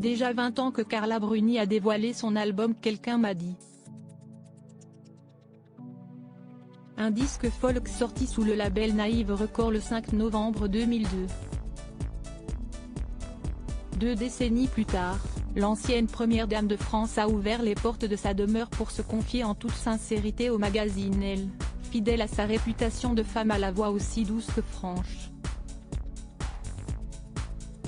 déjà 20 ans que Carla Bruni a dévoilé son album Quelqu'un m'a dit. Un disque folk sorti sous le label Naïve Records le 5 novembre 2002. 2 décennies plus tard, l'ancienne première dame de France a ouvert les portes de sa demeure pour se confier en toute sincérité au magazine Elle, fidèle à sa réputation de femme à la voix aussi douce que franche.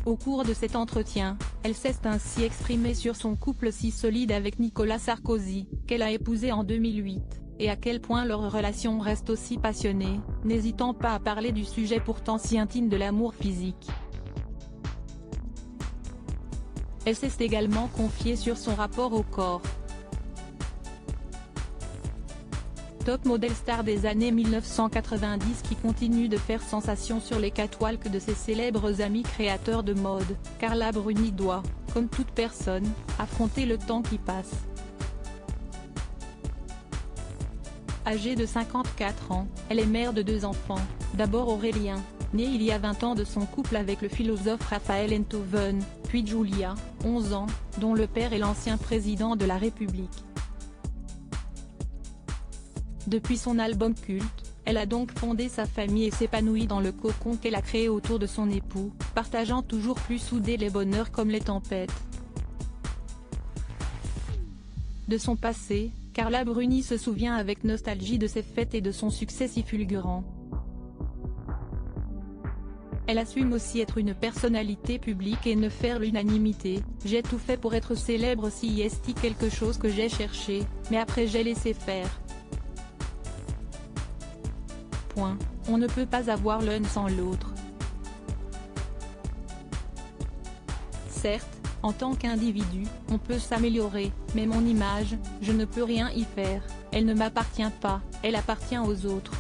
Au cours de cet entretien, elle s'est ainsi exprimée sur son couple si solide avec Nicolas Sarkozy, qu'elle a épousé en 2008, et à quel point leur relation reste aussi passionnée, n'hésitant pas à parler du sujet pourtant si intime de l'amour physique. Elle s'est également confiée sur son rapport au corps. Top model star des années 1990 qui continue de faire sensation sur les catwalks de ses célèbres amis créateurs de mode, Carla Bruni doit, comme toute personne, affronter le temps qui passe. Âgée de 54 ans, elle est mère de 2 enfants, d'abord Aurélien, né il y a 20 ans de son couple avec le philosophe Raphaël Enthoven, puis Julia, 11 ans, dont le père est l'ancien président de la République. Depuis son album culte, elle a donc fondé sa famille et s'épanouit dans le cocon qu'elle a créé autour de son époux, partageant toujours plus soudés les bonheurs comme les tempêtes. De son passé, Carla Bruni se souvient avec nostalgie de ses fêtes et de son succès si fulgurant. Elle assume aussi être une personnalité publique et ne faire l'unanimité. J'ai tout fait pour être célèbre, si est quelque chose que j'ai cherché, mais après j'ai laissé faire. Point. On ne peut pas avoir l'un sans l'autre. Certes, en tant qu'individu, on peut s'améliorer, mais mon image, je ne peux rien y faire, elle ne m'appartient pas, elle appartient aux autres.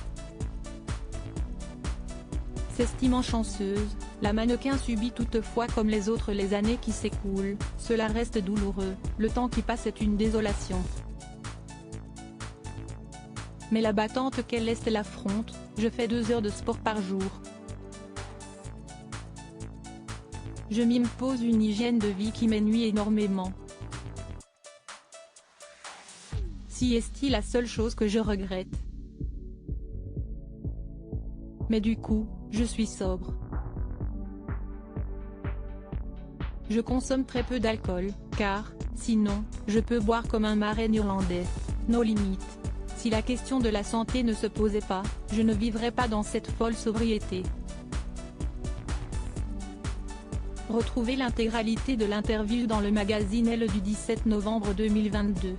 S'estimant chanceuse, la mannequin subit toutefois comme les autres les années qui s'écoulent, cela reste douloureux, le temps qui passe est une désolation. Mais la battante qu'elle est l'affronte, je fais 2 heures de sport par jour. Je m'impose une hygiène de vie qui m'ennuie énormément. Si est la seule chose que je regrette. Mais du coup, je suis sobre. Je consomme très peu d'alcool, car, sinon, je peux boire comme un marin irlandais. No limites. Si la question de la santé ne se posait pas, je ne vivrais pas dans cette folle sobriété. Retrouvez l'intégralité de l'interview dans le magazine Elle du 17 novembre 2022.